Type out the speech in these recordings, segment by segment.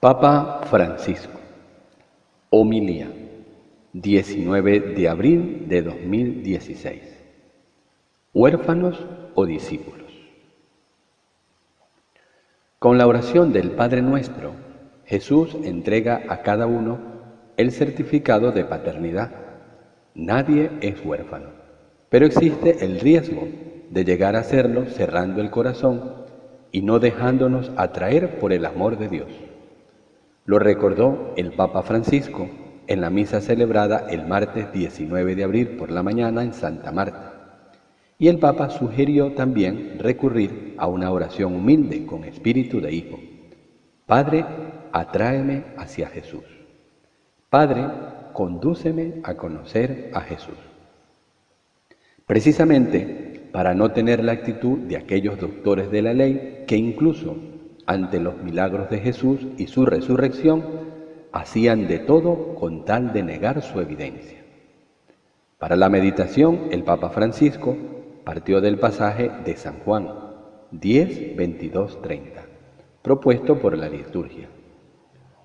Papa Francisco. Homilía, 19 de abril de 2016. ¿Huérfanos o discípulos? Con la oración del Padre Nuestro, Jesús entrega a cada uno el certificado de paternidad. Nadie es huérfano, pero existe el riesgo de llegar a serlo cerrando el corazón y no dejándonos atraer por el amor de Dios. Lo recordó el Papa Francisco en la misa celebrada el martes 19 de abril por la mañana en Santa Marta. Y el Papa sugirió también recurrir a una oración humilde con espíritu de hijo. Padre, atráeme hacia Jesús. Padre, condúceme a conocer a Jesús. Precisamente para no tener la actitud de aquellos doctores de la ley que incluso ante los milagros de Jesús y su resurrección, hacían de todo con tal de negar su evidencia. Para la meditación, el Papa Francisco partió del pasaje de San Juan 10, 22, 30, propuesto por la liturgia.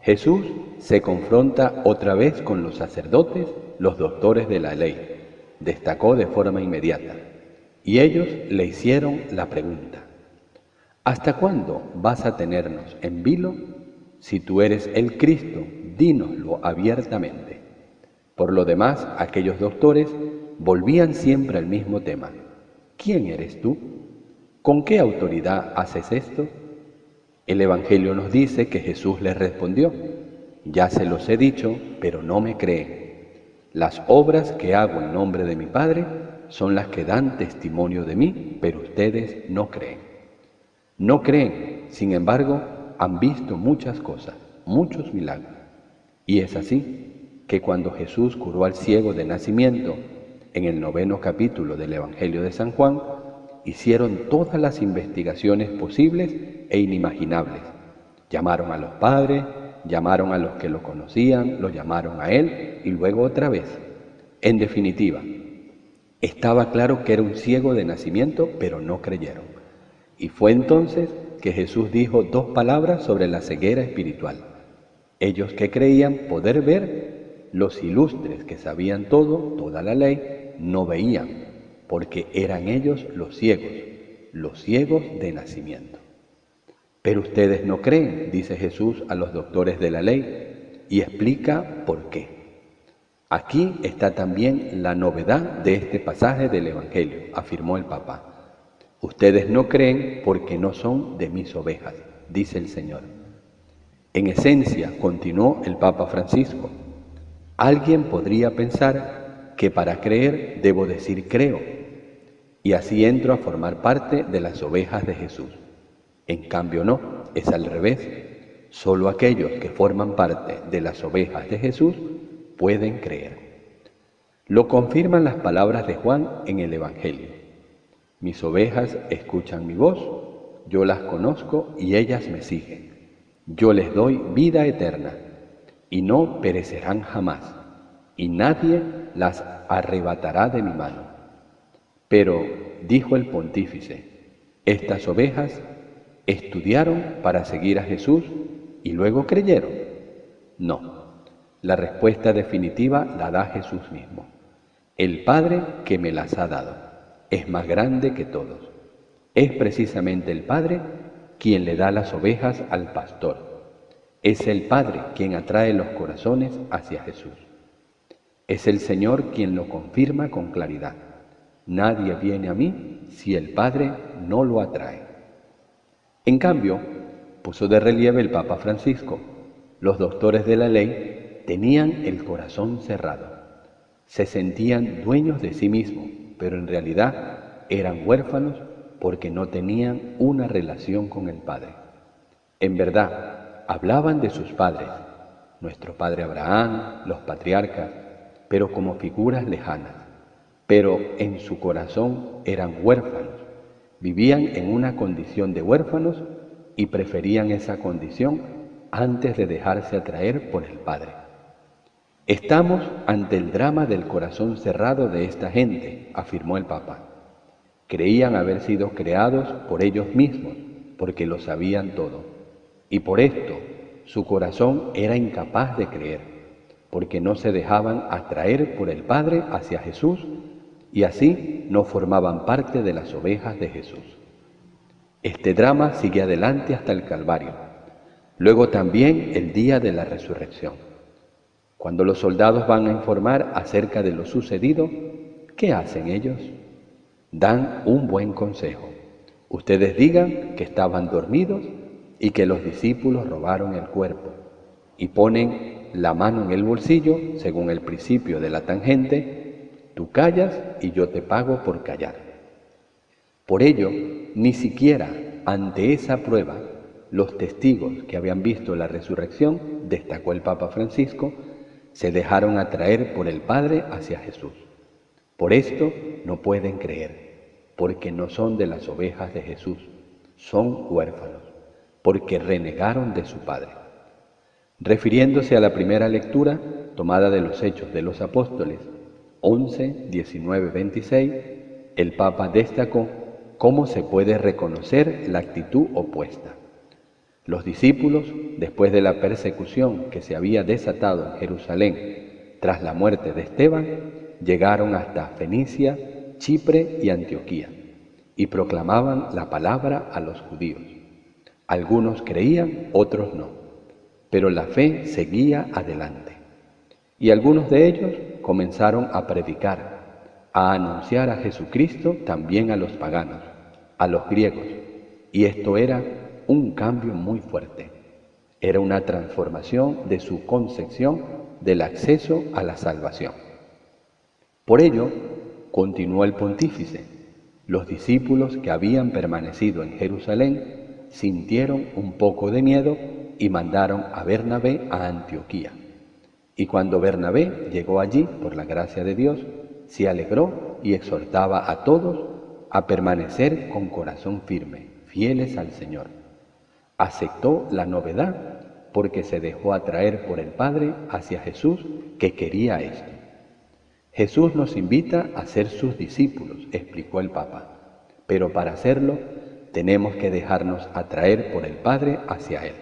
Jesús se confronta otra vez con los sacerdotes, los doctores de la ley, destacó de forma inmediata, y ellos le hicieron la pregunta: ¿hasta cuándo vas a tenernos en vilo? Si tú eres el Cristo, dínoslo abiertamente. Por lo demás, aquellos doctores volvían siempre al mismo tema. ¿Quién eres tú? ¿Con qué autoridad haces esto? El Evangelio nos dice que Jesús les respondió: ya se los he dicho, pero no me creen. Las obras que hago en nombre de mi Padre son las que dan testimonio de mí, pero ustedes no creen. No creen, sin embargo, han visto muchas cosas, muchos milagros. Y es así que cuando Jesús curó al ciego de nacimiento, en el 9º capítulo del Evangelio de San Juan, hicieron todas las investigaciones posibles e inimaginables. Llamaron a los padres, llamaron a los que lo conocían, lo llamaron a él y luego otra vez. En definitiva, estaba claro que era un ciego de nacimiento, pero no creyeron. Y fue entonces que Jesús dijo 2 palabras sobre la ceguera espiritual. Ellos que creían poder ver, los ilustres que sabían todo, toda la ley, no veían, porque eran ellos los ciegos de nacimiento. Pero ustedes no creen, dice Jesús a los doctores de la ley, y explica por qué. Aquí está también la novedad de este pasaje del Evangelio, afirmó el Papa. Ustedes no creen porque no son de mis ovejas, dice el Señor. En esencia, continuó el Papa Francisco, alguien podría pensar que para creer debo decir creo, y así entro a formar parte de las ovejas de Jesús. En cambio no, es al revés. Solo aquellos que forman parte de las ovejas de Jesús pueden creer. Lo confirman las palabras de Juan en el Evangelio. Mis ovejas escuchan mi voz, yo las conozco y ellas me siguen. Yo les doy vida eterna y no perecerán jamás, y nadie las arrebatará de mi mano. Pero, dijo el pontífice, estas ovejas ¿estudiaron para seguir a Jesús y luego creyeron? No, la respuesta definitiva la da Jesús mismo. El Padre que me las ha dado es más grande que todos. Es precisamente el Padre quien le da las ovejas al pastor. Es el Padre quien atrae los corazones hacia Jesús. Es el Señor quien lo confirma con claridad. Nadie viene a mí si el Padre no lo atrae. En cambio, puso de relieve el Papa Francisco, los doctores de la ley tenían el corazón cerrado. Se sentían dueños de sí mismos, pero en realidad eran huérfanos porque no tenían una relación con el Padre. En verdad, hablaban de sus padres, nuestro padre Abraham, los patriarcas, pero como figuras lejanas. Pero en su corazón eran huérfanos, vivían en una condición de huérfanos y preferían esa condición antes de dejarse atraer por el Padre. Estamos ante el drama del corazón cerrado de esta gente, afirmó el Papa. Creían haber sido creados por ellos mismos, porque lo sabían todo. Y por esto, su corazón era incapaz de creer, porque no se dejaban atraer por el Padre hacia Jesús y así no formaban parte de las ovejas de Jesús. Este drama sigue adelante hasta el Calvario, luego también el día de la resurrección. Cuando los soldados van a informar acerca de lo sucedido, ¿qué hacen ellos? Dan un buen consejo. Ustedes digan que estaban dormidos y que los discípulos robaron el cuerpo, y ponen la mano en el bolsillo, según el principio de la tangente: tú callas y yo te pago por callar. Por ello, ni siquiera ante esa prueba, los testigos que habían visto la resurrección, destacó el Papa Francisco, se dejaron atraer por el Padre hacia Jesús. Por esto no pueden creer, porque no son de las ovejas de Jesús, son huérfanos, porque renegaron de su Padre. Refiriéndose a la primera lectura, tomada de los Hechos de los Apóstoles 11, 19, 26, el Papa destacó cómo se puede reconocer la actitud opuesta. Los discípulos, después de la persecución que se había desatado en Jerusalén tras la muerte de Esteban, llegaron hasta Fenicia, Chipre y Antioquía, y proclamaban la palabra a los judíos. Algunos creían, otros no, pero la fe seguía adelante. Y algunos de ellos comenzaron a predicar, a anunciar a Jesucristo también a los paganos, a los griegos, y esto era un cambio muy fuerte. Era una transformación de su concepción del acceso a la salvación. Por ello, continuó el pontífice, los discípulos que habían permanecido en Jerusalén sintieron un poco de miedo y mandaron a Bernabé a Antioquía. Y cuando Bernabé llegó allí, por la gracia de Dios, se alegró y exhortaba a todos a permanecer con corazón firme, fieles al Señor. Aceptó la novedad porque se dejó atraer por el Padre hacia Jesús, que quería esto. Jesús nos invita a ser sus discípulos, explicó el Papa, pero para hacerlo tenemos que dejarnos atraer por el Padre hacia Él.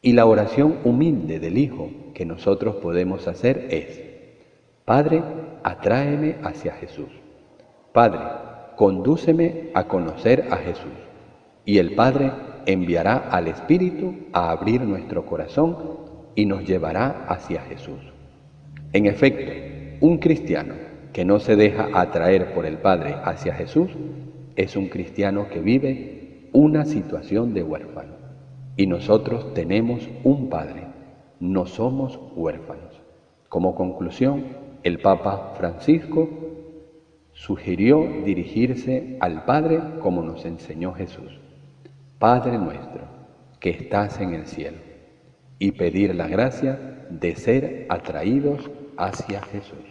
Y la oración humilde del Hijo que nosotros podemos hacer es: Padre, atráeme hacia Jesús. Padre, condúceme a conocer a Jesús. Y el Padre enviará al Espíritu a abrir nuestro corazón y nos llevará hacia Jesús. En efecto, un cristiano que no se deja atraer por el Padre hacia Jesús es un cristiano que vive una situación de huérfano. Y nosotros tenemos un Padre, no somos huérfanos. Como conclusión, el Papa Francisco sugirió dirigirse al Padre como nos enseñó Jesús: Padre nuestro, que estás en el cielo, y pedir la gracia de ser atraídos hacia Jesús.